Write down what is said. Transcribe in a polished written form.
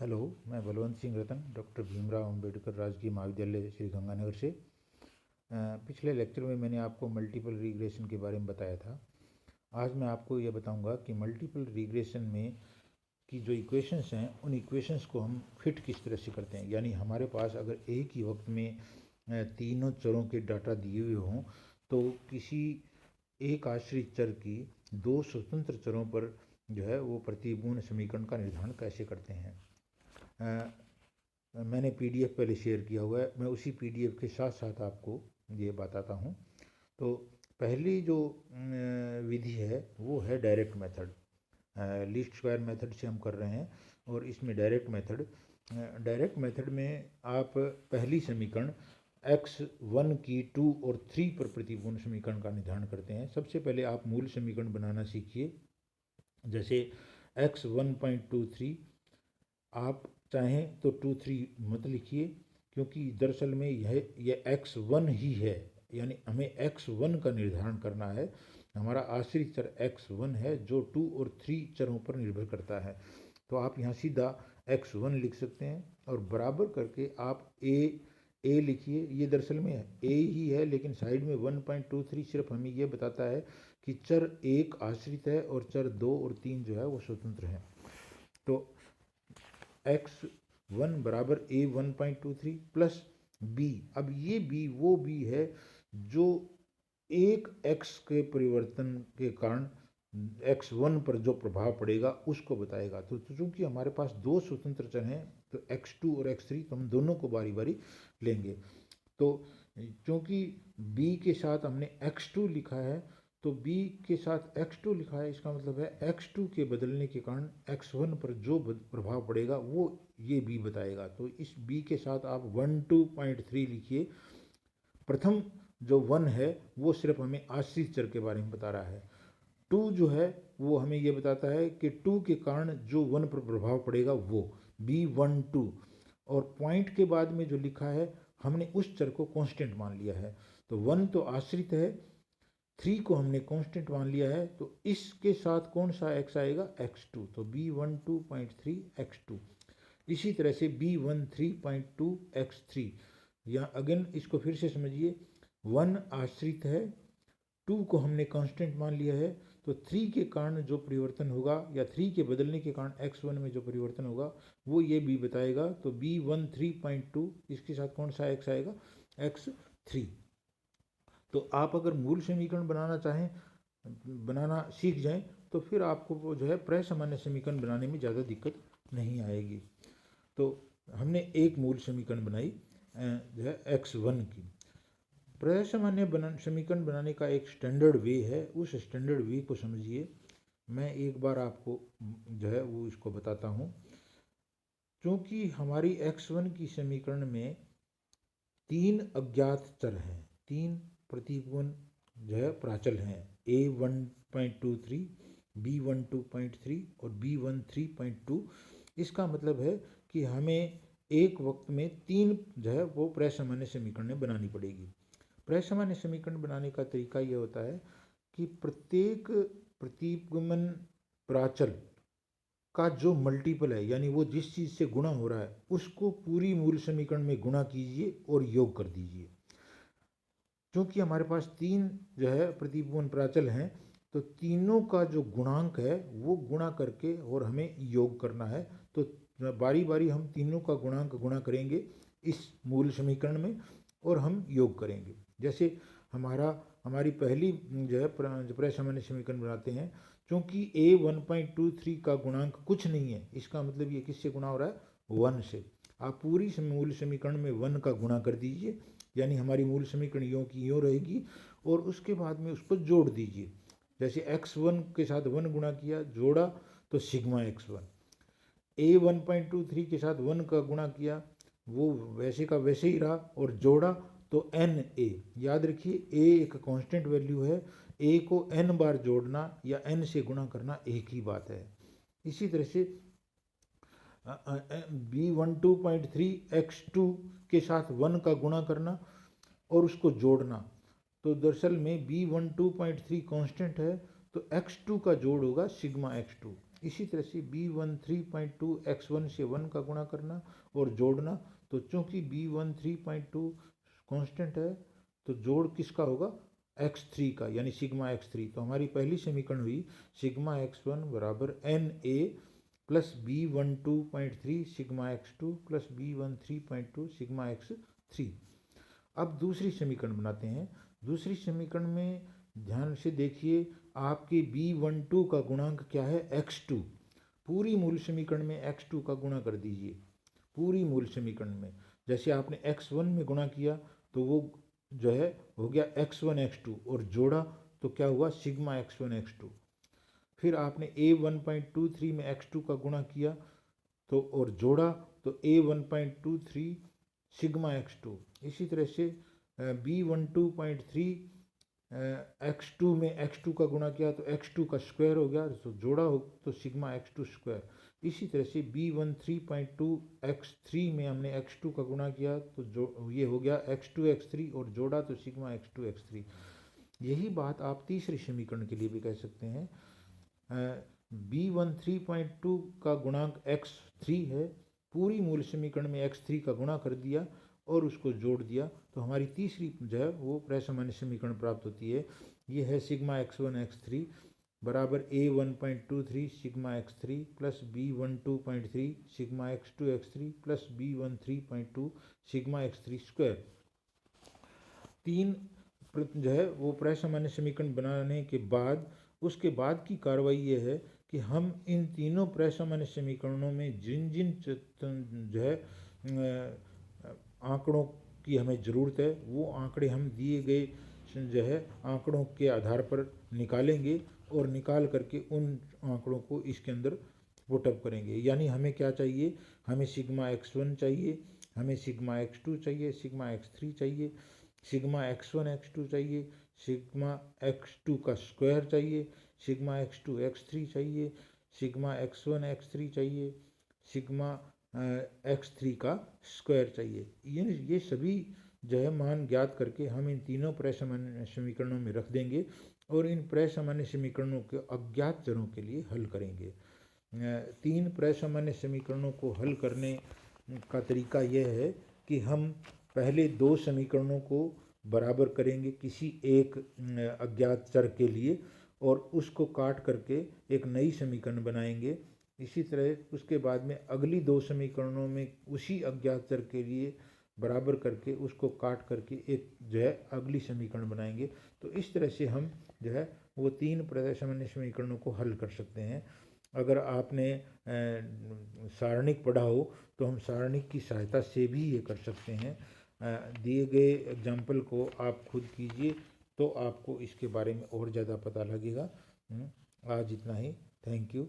Hello, मैं बलवंत सिंह रतन, doctor Bhimrao Ambedkar राजकीय महाविद्यालय श्री गंगानगर से। पिछले लेक्चर में मैंने आपको मल्टीपल रिग्रेशन के बारे में बताया था। आज मैं आपको यह बताऊंगा कि मल्टीपल रिग्रेशन में की जो इक्वेशंस हैं उन इक्वेशंस को हम फिट किस तरह से करते हैं। यानी हमारे पास अगर एक ही वक्त में तीनों चरों के डाटा दिए हुए हों तो किसी एक आश्रित चर की दो स्वतंत्र चरों पर जो है वो प्रतिपूर्ण समीकरण का निर्धारण कैसे करते हैं। मैंने पीडीएफ पहले शेयर किया हुआ है, मैं उसी पीडीएफ के साथ साथ आपको ये बताता हूँ। तो पहली जो विधि है वो है direct method. Least square method से हम कर रहे हैं और इसमें डायरेक्ट मेथड में आप पहली समीकरण x1 की 2 और 3 पर प्रतिपूर्ण समीकरण का निर्धारण करते हैं। सबसे पहले आप मूल समीकरण बनाना सीखिए। जैसे x1.23, आप चाहें तो 2 3 मत लिखिए, क्योंकि दरअसल में यह x1 ही है। यानी हमें x1 का निर्धारण करना है। हमारा आश्रित चर x1 है जो 2 और 3 चरों पर निर्भर करता है। तो आप यहाँ सीधा x1 लिख सकते हैं और बराबर करके आप a लिखिए। ये दरअसल में a ही है, लेकिन साइड में 1.23 सिर्फ हमें ये बताता है कि चर 1 आश्रित है और चर 2 और 3 जो है वो स्वतंत्र हैं। तो x1 बराबर a 1.23 प्लस b। अब ये b वो b है जो एक x के परिवर्तन के कारण x1 पर जो प्रभाव पड़ेगा उसको बताएगा। तो चूंकि हमारे पास दो स्वतंत्र चर हैं तो x2 और x3 तो हम दोनों को बारी बारी लेंगे। तो क्योंकि b के साथ हमने x2 लिखा है तो b के साथ x2 लिखा है, इसका मतलब है x2 के बदलने के कारण x1 पर जो प्रभाव पड़ेगा वो ये b बताएगा। तो इस b के साथ आप 12.3 लिखिए। प्रथम जो 1 है वो सिर्फ हमें आश्रित चर के बारे में बता रहा है। 2 जो है वो हमें ये बताता है कि 2 के कारण जो 1 पर प्रभाव पड़ेगा वो b12। और पॉइंट के बाद में जो लिखा है हमने उस चर को कांस्टेंट मान लिया है। तो 1 तो आश्रित है, 3 को हमने कांस्टेंट मान लिया है, तो इसके साथ कौन सा x आएगा, x2। तो b12.3 x2। इसी तरह से b13.2 x3। यहाँ अगेन इसको फिर से समझिए, 1 आश्रित है, 2 को हमने कांस्टेंट मान लिया है, तो 3 के कारण जो परिवर्तन होगा या 3 के बदलने के कारण x1 में जो परिवर्तन होगा वो ये b बताएगा। तो b13.2 इसके साथ कौन सा x आएगा, x3। तो आप अगर मूल समीकरण बनाना सीख जाएं तो फिर आपको वो जो है प्रसामान्य समीकरण बनाने में ज़्यादा दिक्कत नहीं आएगी। तो हमने एक मूल समीकरण बनाई जो है x1 की। प्रसामान्य समीकरण बनाने का एक स्टैंडर्ड वे है, उस स्टैंडर्ड वे को समझिए। मैं एक बार आपको जो है वो इसको बताता हूँ। क्योंकि हमारी x1 की समीकरण में 3 अज्ञात चर हैं, 3 प्रतिपूर्ण जो है प्राचल हैं, a1.23, b12.3 और b13.2। इसका मतलब है कि हमें एक वक्त में 3 जो है वो प्रसामान्य समीकरण बनानी पड़ेगी। प्रसामान्य समीकरण बनाने का तरीका यह होता है कि प्रत्येक प्रतिगमन प्राचल का जो मल्टीपल है, यानी वो जिस चीज़ से गुणा हो रहा है, उसको पूरी मूल समीकरण में गुणा कीजिए और योग कर दीजिए। क्योंकि हमारे पास 3 जो है प्रतिपूर्ण प्राचल हैं, तो तीनों का जो गुणांक है वो गुणा करके और हमें योग करना है। तो बारी बारी हम तीनों का गुणांक गुणा करेंगे इस मूल समीकरण में और हम योग करेंगे। जैसे हमारी पहली जो है प्रसामान्य समीकरण बनाते हैं। क्योंकि a1.23 का गुणांक कुछ नहीं है, इसका मतलब ये किससे गुणा हो रहा है, 1 से। आप पूरी मूल समीकरण में 1 का गुणा कर दीजिए, यानी हमारी मूल समीकरण यों की यों रहेगी और उसके बाद में उसको जोड़ दीजिए। जैसे x1 के साथ 1 गुणा किया, जोड़ा तो सिग्मा x1। a1.23 के साथ 1 का गुणा किया, वो वैसे का वैसे ही रहा और जोड़ा तो na। याद रखिए a एक कांस्टेंट वैल्यू है, a को n बार जोड़ना या n से गुणा करना एक ही बात है। इसी तरह से b12.3 x2 के साथ 1 का गुणा करना और उसको जोड़ना। तो दरअसल में b12.3 कांस्टेंट है, तो x2 का जोड़ होगा सिग्मा x2। इसी तरह से B13.2 x1 से 1 का गुणा करना और जोड़ना। तो चूंकि B13.2 कांस्टेंट है तो जोड़ किसका होगा, x3 का, यानी सिग्मा x3। तो हमारी पहली समीकरण हुई सिग्मा x1 बराबर NA plus B12.3 sigma x2 plus B13.2 sigma x3। अब दूसरी समीकरण बनाते हैं। दूसरी समीकरण में ध्यान से देखिए, आपके B12 का गुणांक क्या है, x2। पूरी मूल समीकरण में x2 का गुणा कर दीजिए। पूरी मूल समीकरण में जैसे आपने x1 में गुणा किया तो वो जो है हो गया x1 x2 और जोड़ा तो क्या हुआ सिग्मा x1 x2। फिर आपने A1.23 में x2 का गुणा किया तो और जोड़ा तो A1.23 सिग्मा x2। इसी तरह से B12.3 x2 में x2 का गुणा किया तो x2 का स्क्वायर हो गया, तो जोड़ा हो तो सिग्मा x2 स्क्वायर। इसी तरह से B13.2 x3 में हमने x2 का गुणा किया तो जो ये हो गया x2 x3 और जोड़ा तो सिग्मा x2 x3। यही बात आप तीसरी समीकरण के लिए भी कह सकते हैं। B13.2 का गुणांक x3 है, पूरी मूल समीकरण में x3 का गुणा कर दिया और उसको जोड़ दिया तो हमारी तीसरी जो है वो प्रसामान्य समीकरण प्राप्त होती है। ये है सिग्मा x1 x3 बराबर A1.23 sigma x3 plus B12.3 sigma x2 x3 plus B13.2 sigma x3 square. तीन जो है वो प्रसामान्य समीकरण बनाने के बाद उसके बाद की कार्रवाई ये है कि हम इन तीनों प्रसामान्य समीकरणों में जिन जिन जो है आंकड़ों की हमें ज़रूरत है वो आंकड़े हम दिए गए जो है आंकड़ों के आधार पर निकालेंगे और निकाल करके उन आंकड़ों को इसके अंदर पुटअप करेंगे। यानी हमें क्या चाहिए, हमें सिग्मा x1 चाहिए, हमें सिग्मा x2 चाहिए, सिग्मा x3 चाहिए, सिग्मा x1 x2 चाहिए, सिग्मा x2 का स्क्वायर चाहिए, सिग्मा x2 x3 चाहिए, सिग्मा x1 x3 चाहिए, सिग्मा x3 का स्क्वायर चाहिए। ये सभी जो है मान ज्ञात करके हम इन तीनों प्रसामान्य समीकरणों में रख देंगे और इन प्रसामान्य समीकरणों के अज्ञात चरों के लिए हल करेंगे। तीन प्रसामान्य समीकरणों को हल करने का तरीका यह है कि हम पहले दो समीकरणों को बराबर करेंगे किसी एक अज्ञात चर के लिए और उसको काट करके एक नई समीकरण बनाएंगे। इसी तरह उसके बाद में अगली दो समीकरणों में उसी अज्ञात चर के लिए बराबर करके उसको काट करके एक जो है अगली समीकरण बनाएंगे। तो इस तरह से हम जो है वो तीन प्रसामान्य समीकरणों को हल कर सकते हैं। अगर आपने सारणिक पढ़ा हो तो हम सारणिक की सहायता से भी ये कर सकते हैं। दिए गए एग्जाम्पल को आप खुद कीजिए तो आपको इसके बारे में और ज़्यादा पता लगेगा। आज इतना ही। Thank you.